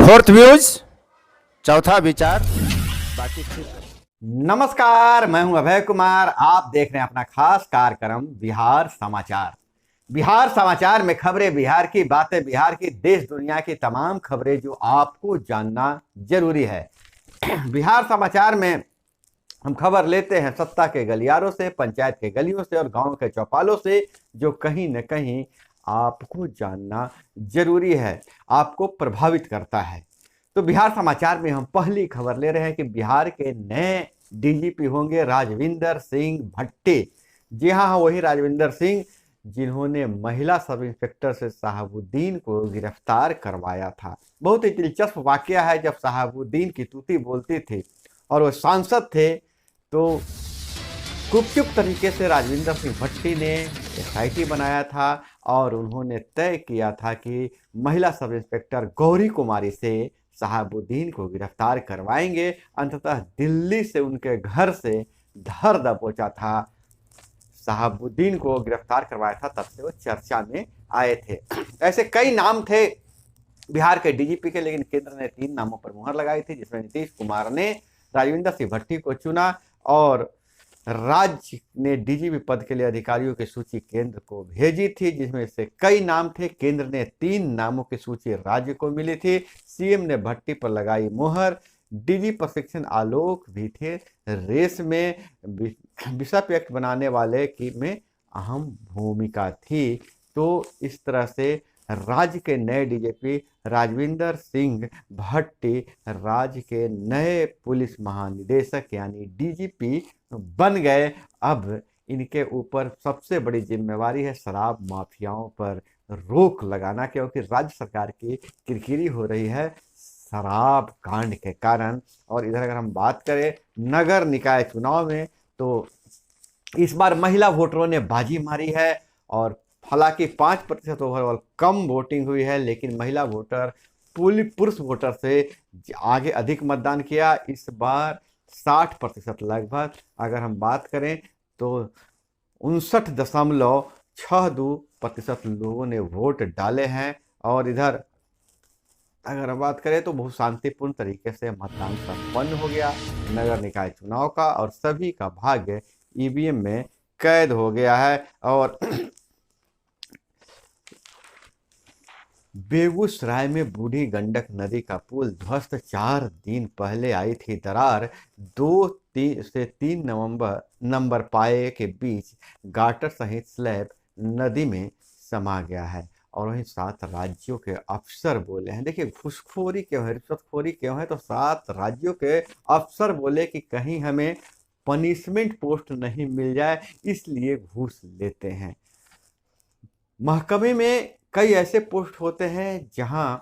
Fourth views, चौथा विचार, बाकी ठीक। नमस्कार, मैं हूं अभय कुमार। आप देख रहे हैं अपना खास कार्यक्रम बिहार समाचार। बिहार समाचार में खबरें बिहार की, बातें बिहार की, देश दुनिया की तमाम खबरें जो आपको जानना जरूरी है। बिहार समाचार में हम खबर लेते हैं सत्ता के गलियारों से, पंचायत के गलियों से और गांव के चौपालों से, जो कहीं न कहीं आपको जानना जरूरी है, आपको प्रभावित करता है। तो बिहार समाचार में हम पहली खबर ले रहे हैं कि बिहार के नए डीजीपी होंगे राजविंदर सिंह भट्टी। जी हाँ, वही राजविंदर सिंह जिन्होंने महिला सब इंस्पेक्टर से शहाबुद्दीन को गिरफ्तार करवाया था। बहुत ही दिलचस्प वाकया है, जब शहाबुद्दीन की तूती बोलती थी और वो सांसद थे, तो गुपचुप तरीके से राजविंदर सिंह भट्टी ने एसआईटी बनाया था और उन्होंने तय किया था कि महिला सब इंस्पेक्टर गौरी कुमारी से शहाबुद्दीन को गिरफ्तार करवाएंगे। अंततः दिल्ली से उनके घर से धर दबोचा था, शहाबुद्दीन को गिरफ्तार करवाया था, तब से वो चर्चा में आए थे। ऐसे कई नाम थे बिहार के डीजीपी के, लेकिन केंद्र ने 3 नामों पर मुहर लगाई थी, जिसमें नीतीश कुमार ने राजविंदर सिंह भट्टी को चुना और राज्य ने डीजीपी पद के लिए अधिकारियों की सूची केंद्र को भेजी थी, जिसमें से कई नाम थे। केंद्र ने 3 नामों की सूची राज्य को मिली थी। सीएम ने भट्टी पर लगाई मुहर। डीजी प्रशिक्षण आलोक भी थे रेस में। बिशप एक्ट बनाने वाले की में अहम भूमिका थी। तो इस तरह से राज्य के नए डीजीपी राजविंदर सिंह भट्टी राज्य के नए पुलिस महानिदेशक यानी डीजीपी बन गए। अब इनके ऊपर सबसे बड़ी जिम्मेवारी है शराब माफियाओं पर रोक लगाना, क्योंकि राज्य सरकार की किरकिरी हो रही है शराब कांड के कारण। और इधर अगर हम बात करें नगर निकाय चुनाव में, तो इस बार महिला वोटरों ने बाजी मारी है और हालांकि 5% ओवरऑल कम वोटिंग हुई है, लेकिन महिला वोटर पुरुष वोटर से आगे अधिक मतदान किया। इस बार 60% लगभग अगर हम बात करें तो 59.62% लोगों ने वोट डाले हैं। और इधर अगर हम बात करें तो बहुत शांतिपूर्ण तरीके से मतदान संपन्न हो गया नगर निकाय चुनाव का, और सभी का भाग्य ईवीएम में कैद हो गया है। और बेगूसराय में बूढ़ी गंडक नदी का पुल ध्वस्त, 4 दिन पहले आई थी दरार। 2 से 3 नंबर पाए के बीच गाटर सहित स्लैब नदी में समा गया है। और वहीं 7 राज्यों के अफसर बोले हैं, देखिए घूसखोरी क्यों है, रिश्वतखोरी क्यों है, तो 7 राज्यों के अफसर बोले कि कहीं हमें पनिशमेंट पोस्ट नहीं मिल जाए, इसलिए घूस लेते हैं। महकमे में कई ऐसे पोस्ट होते हैं जहां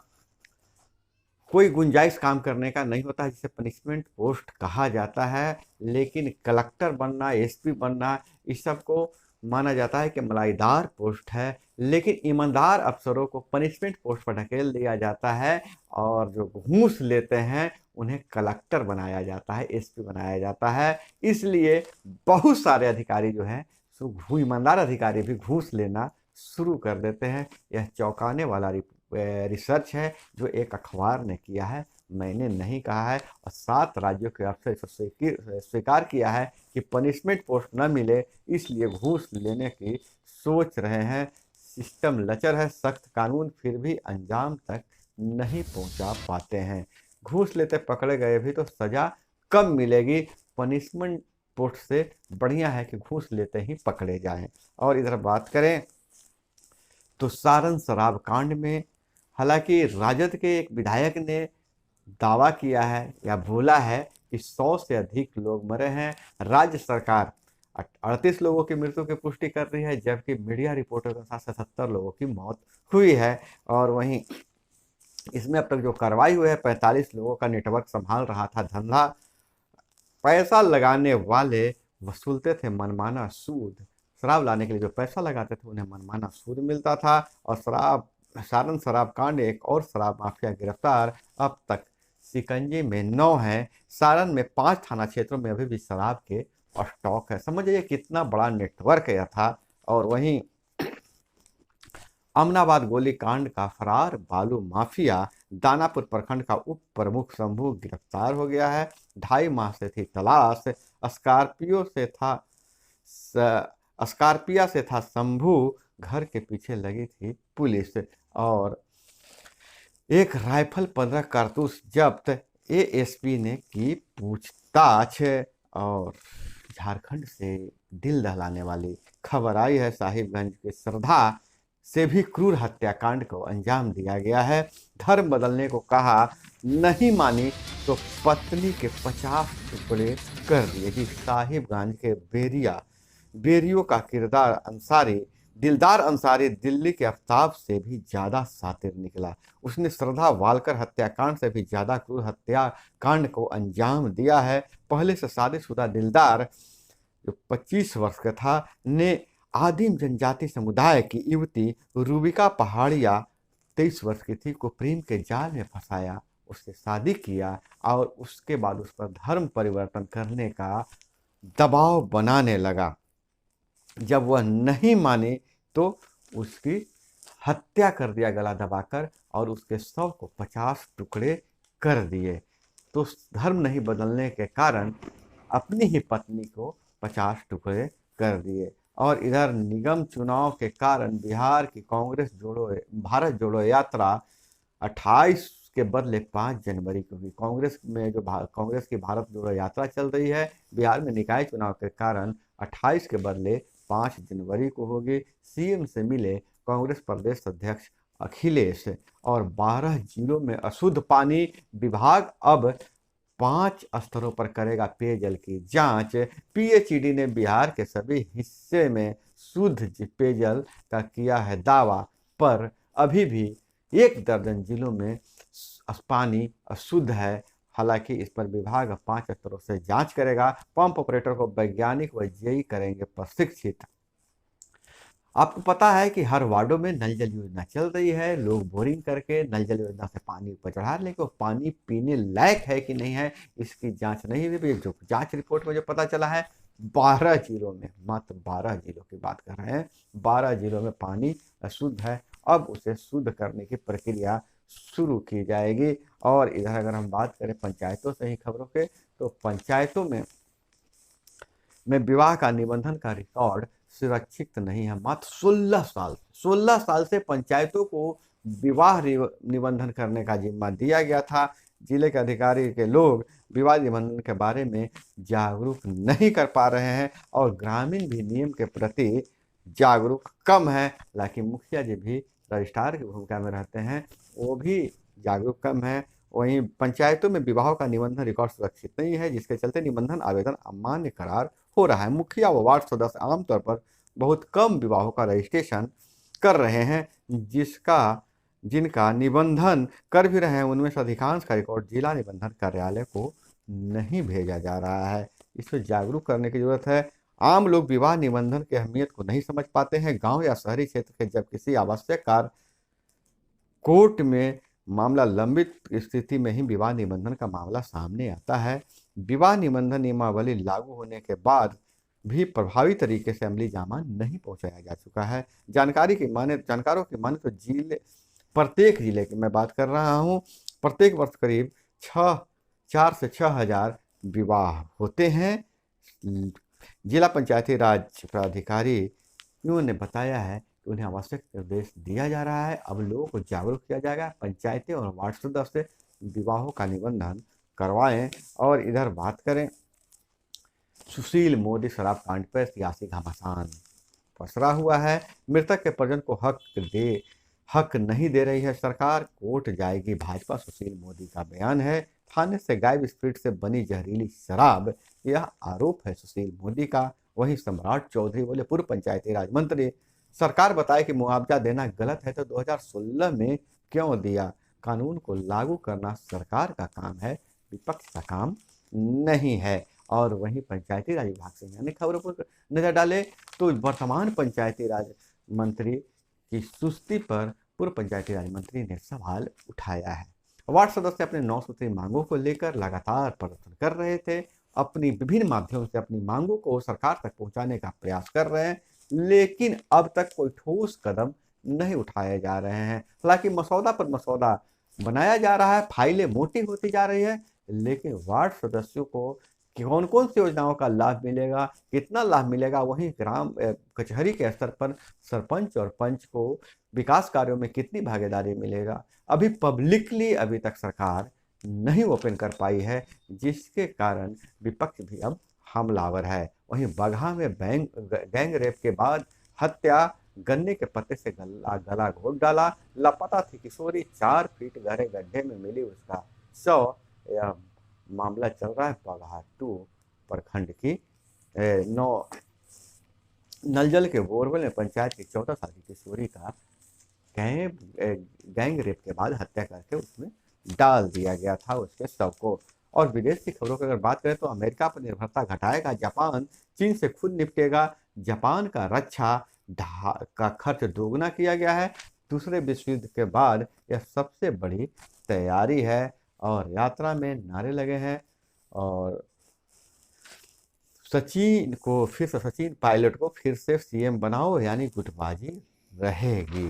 कोई गुंजाइश काम करने का नहीं होता है, जिसे पनिशमेंट पोस्ट कहा जाता है। लेकिन कलेक्टर बनना, एसपी बनना, इस सब को माना जाता है कि मलाईदार पोस्ट है, लेकिन ईमानदार अफसरों को पनिशमेंट पोस्ट पर ढकेल दिया जाता है और जो घूस लेते हैं उन्हें कलेक्टर बनाया जाता है, एसपी बनाया जाता है। इसलिए बहुत सारे अधिकारी जो हैं सो ईमानदार अधिकारी भी घूस लेना शुरू कर देते हैं। यह चौंकाने वाला रिसर्च है जो एक अखबार ने किया है, मैंने नहीं कहा है। और 7 राज्यों के अफसर स्वीकार किया है कि पनिशमेंट पोस्ट न मिले, इसलिए घूस लेने की सोच रहे हैं। सिस्टम लचर है, सख्त कानून फिर भी अंजाम तक नहीं पहुंचा पाते हैं। घूस लेते पकड़े गए भी तो सजा कम मिलेगी। पनिशमेंट पोस्ट से बढ़िया है कि घूस लेते ही पकड़े जाएं। और इधर बात करें तो सारण शराब कांड में हालांकि राजद के एक विधायक ने दावा किया है या बोला है कि 100 से अधिक लोग मरे हैं। राज्य सरकार 38 लोगों की मृत्यु की पुष्टि कर रही है, जबकि मीडिया रिपोर्टों के साथ 77 लोगों की मौत हुई है। और वहीं इसमें अब तक जो कार्रवाई हुई है, 45 लोगों का नेटवर्क संभाल रहा था धंधा। पैसा लगाने वाले वसूलते थे मनमाना सूद। शराब लाने के लिए जो पैसा लगाते थे उन्हें मनमाना सूद मिलता था। और सारण शराब कांड, एक और शराब माफिया गिरफ्तार, अब तक शिकंजे में 9 हैं। सारण में 5 थाना क्षेत्रों में अभी भी शराब के स्टॉक है। समझिए कितना बड़ा नेटवर्क यह था। और वहीं अमनाबाद गोलीकांड का फरार बालू माफिया दानापुर प्रखंड का उप प्रमुख शंभू गिरफ्तार हो गया है। 2.5 माह से थी तलाश, स्कॉर्पिया से था शंभू, घर के पीछे लगी थी पुलिस। और एक राइफल 15 कारतूस जब्त, एएसपी ने की पूछताछ। और झारखंड से दिल दहलाने वाली खबर आई है, साहिबगंज के श्रद्धा से भी क्रूर हत्याकांड को अंजाम दिया गया है। धर्म बदलने को कहा, नहीं मानी तो पत्नी के 50 टुकड़े कर दिए। जी, साहिबगंज के बेरियो का किरदार अंसारी, दिलदार अंसारी दिल्ली के आफ्ताब से भी ज्यादा शातिर निकला। उसने श्रद्धा वालकर हत्याकांड से भी ज्यादा क्रूर हत्याकांड को अंजाम दिया है। पहले से शादीशुदा दिलदार, जो 25 वर्ष का था, ने आदिम जनजाति समुदाय की युवती रूबिका पहाड़िया 23 वर्ष की थी को प्रेम के जाल में फंसाया, उससे शादी किया और उसके बाद उस पर धर्म परिवर्तन करने का दबाव बनाने लगा। जब वह नहीं माने तो उसकी हत्या कर दिया गला दबाकर, और उसके शव को 50 टुकड़े कर दिए। तो धर्म नहीं बदलने के कारण अपनी ही पत्नी को 50 टुकड़े कर दिए। और इधर निगम चुनाव के कारण बिहार की भारत जोड़ो यात्रा 28 के बदले 5 जनवरी को हुई। कांग्रेस की भारत जोड़ो यात्रा चल रही है, बिहार में निकाय चुनाव के कारण 28 के बदले 5 जनवरी को होगी। सीएम से मिले कांग्रेस प्रदेश अध्यक्ष अखिलेश। और 12 जिलों में अशुद्ध पानी, विभाग अब 5 स्तरों पर करेगा पेयजल की जांच। पीएचईडी ने बिहार के सभी हिस्से में शुद्ध पेयजल का किया है दावा, पर अभी भी 1 दर्जन जिलों में पानी अशुद्ध है। हालांकि इस पर विभाग 5 स्तरों से जांच करेगा। पंप ऑपरेटर को वैज्ञानिक व जेई करेंगे प्रशिक्षित। आपको पता है कि हर वार्डों में नल जल योजना चल रही है। लोग बोरिंग करके नल जल योजना से पानी ऊपर चढ़ा, लेकिन पानी पीने लायक है कि नहीं है इसकी जांच नहीं हुई। जो जांच रिपोर्ट में जो पता चला है, 12 जिलों में, मात्र 12 जिलों की बात कर रहे हैं, 12 जिलों में पानी अशुद्ध है। अब उसे शुद्ध करने की प्रक्रिया शुरू की जाएगी। और इधर अगर हम बात करें पंचायतों से ही खबरों के, तो पंचायतों में विवाह का निबंधन का रिकॉर्ड सुरक्षित नहीं है। मात्र 16 साल से पंचायतों को विवाह निबंधन करने का जिम्मा दिया गया था। जिले के अधिकारी के लोग विवाह निबंधन के बारे में जागरूक नहीं कर पा रहे हैं, और ग्रामीण भी नियम के प्रति जागरूक कम है। हालांकि मुखिया जी भी रजिस्ट्रार की भूमिका में रहते हैं, वो भी जागरूक कम है। वहीं पंचायतों में विवाहों का निबंधन रिकॉर्ड सुरक्षित नहीं है, जिसके चलते निबंधन आवेदन अमान्य करार हो रहा है। मुखिया व वार्ड सदस्य आमतौर पर बहुत कम विवाहों का रजिस्ट्रेशन कर रहे हैं, जिनका निबंधन कर भी रहे हैं उनमें से अधिकांश का रिकॉर्ड जिला निबंधन कार्यालय को नहीं भेजा जा रहा है। इस पर जागरूक करने की जरूरत है। आम लोग विवाह निबंधन की अहमियत को नहीं समझ पाते हैं। गांव या शहरी क्षेत्र के जब किसी आवश्यक कार्य कोर्ट में मामला लंबित स्थिति में ही विवाह निबंधन का मामला सामने आता है। विवाह निबंधन नियमावली लागू होने के बाद भी प्रभावी तरीके से अमली जामा नहीं पहुंचाया जा चुका है। जानकारों की माने तो प्रत्येक जिले की मैं बात कर रहा हूं, प्रत्येक वर्ष करीब 4 से 6 हजार विवाह होते हैं। जिला पंचायती राज प्राधिकारी ने बताया है कि उन्हें आवश्यक निर्देश दिया जा रहा है। अब लोगों को जागरूक किया जाएगा। पंचायतें और वार्ड सदस्य विवाहों का निबंधन करवाएं। और इधर बात करें, सुशील मोदी शराब कांड पर सियासी घमासान पसरा हुआ है। मृतक के परिजन को हक नहीं दे रही है सरकार, कोर्ट जाएगी भाजपा, सुशील मोदी का बयान है। थाने से गायब स्प्रिट से बनी जहरीली शराब, यह आरोप है सुशील मोदी का। वहीं सम्राट चौधरी बोले, पूर्व पंचायती राज मंत्री, सरकार बताए कि मुआवजा देना गलत है तो 2016 में क्यों दिया। कानून को लागू करना सरकार का काम है, विपक्ष का काम नहीं है। और वहीं पंचायती राज विभाग से अन्य खबरों पर नजर डाले तो वर्तमान पंचायती राज मंत्री की सुस्ती पर पूर्व पंचायती राज मंत्री ने सवाल उठाया है। वार्ड सदस्य अपने 9 सूत्री मांगों को लेकर लगातार प्रदर्शन कर रहे थे। अपनी विभिन्न माध्यमों से अपनी मांगों को सरकार तक पहुंचाने का प्रयास कर रहे हैं, लेकिन अब तक कोई ठोस कदम नहीं उठाए जा रहे हैं। हालांकि मसौदा पर मसौदा बनाया जा रहा है, फाइलें मोटी होती जा रही है, लेकिन वार्ड सदस्यों को कौन कौन सी योजनाओं का लाभ मिलेगा, कितना लाभ मिलेगा, वहीं ग्राम कचहरी के स्तर पर सरपंच और पंच को विकास कार्यों में कितनी भागीदारी मिलेगा, अभी पब्लिकली अभी तक सरकार नहीं ओपन कर पाई है, जिसके कारण विपक्ष भी अब हमलावर है। वहीं बगहा में गैंग रेप के बाद हत्या, गन्ने के पत्ते से गला घोट डाला, लापता थी किशोरी, 4 फीट गहरे गड्ढे में मिली उसका शव। यह मामला चल रहा है बगहा 2 प्रखंड की 9 नलजल के बोरवेल में पंचायत की 14 साल की किशोरी का गैंग रेप के बाद हत्या करके उसमें डाल दिया गया था उसके शव को। और विदेश की खबरों की अगर बात करें तो अमेरिका पर निर्भरता घटाएगा जापान, चीन से खुद निपटेगा। जापान का रक्षा का खर्च दोगुना किया गया है। दूसरे विश्व युद्ध के बाद यह सबसे बड़ी तैयारी है और यात्रा में नारे लगे हैं। और सचिन पायलट को फिर से सीएम बनाओ, यानी गुटबाजी रहेगी।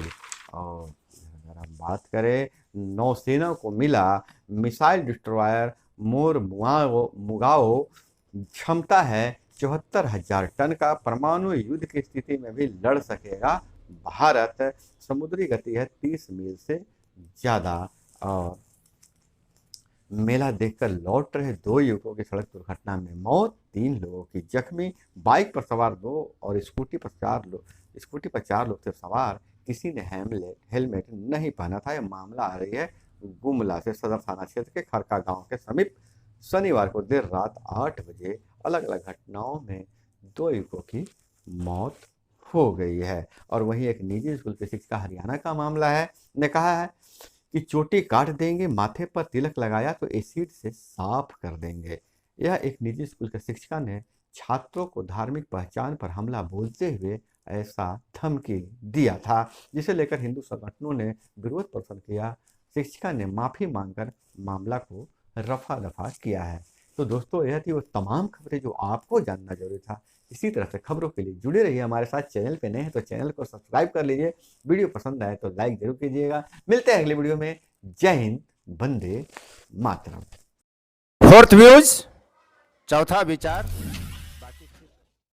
और अगर हम बात करें, नौसेना को मिला मिसाइल डिस्ट्रॉयर मुगाओ, क्षमता है 74,000 टन का, परमाणु युद्ध की स्थिति में भी लड़ सकेगा भारत, समुद्री गति है 30 मील से ज़्यादा। और मेला देखकर लौट रहे 2 युवकों की सड़क दुर्घटना में मौत, 3 लोगों की जख्मी, बाइक पर सवार 2 और स्कूटी पर 4 लोग थे सवार, किसी ने हेलमेट नहीं पहना था। यह मामला आ रही है गुमला से, सदर थाना क्षेत्र के खरका गांव के समीप। शनिवार को देर रात 8 बजे अलग अलग घटनाओं में 2 युवकों की मौत हो गई है। और वहीं एक निजी स्कूल के शिक्षिका, हरियाणा का मामला है, ने कहा है कि चोटी काट देंगे, माथे पर तिलक लगाया तो एसिड से साफ कर देंगे। यह एक निजी स्कूल के शिक्षिका ने छात्रों को धार्मिक पहचान पर हमला बोलते हुए ऐसा धमकी दिया था, जिसे लेकर हिंदू संगठनों ने विरोध प्रदर्शन किया। शिक्षिका ने माफी मांगकर मामला को रफा दफा किया है। तो दोस्तों, यह थी वो तमाम खबरें जो आपको जानना जरूरी था। इसी तरह से खबरों के लिए जुड़े रहिए हमारे साथ। चैनल पे नए हैं तो चैनल को सब्सक्राइब कर लीजिए, वीडियो पसंद आए तो लाइक जरूर कीजिएगा। मिलते हैं अगले वीडियो में। जय हिंद, वंदे मातरम। फोर्थ व्यूज, चौथा विचार।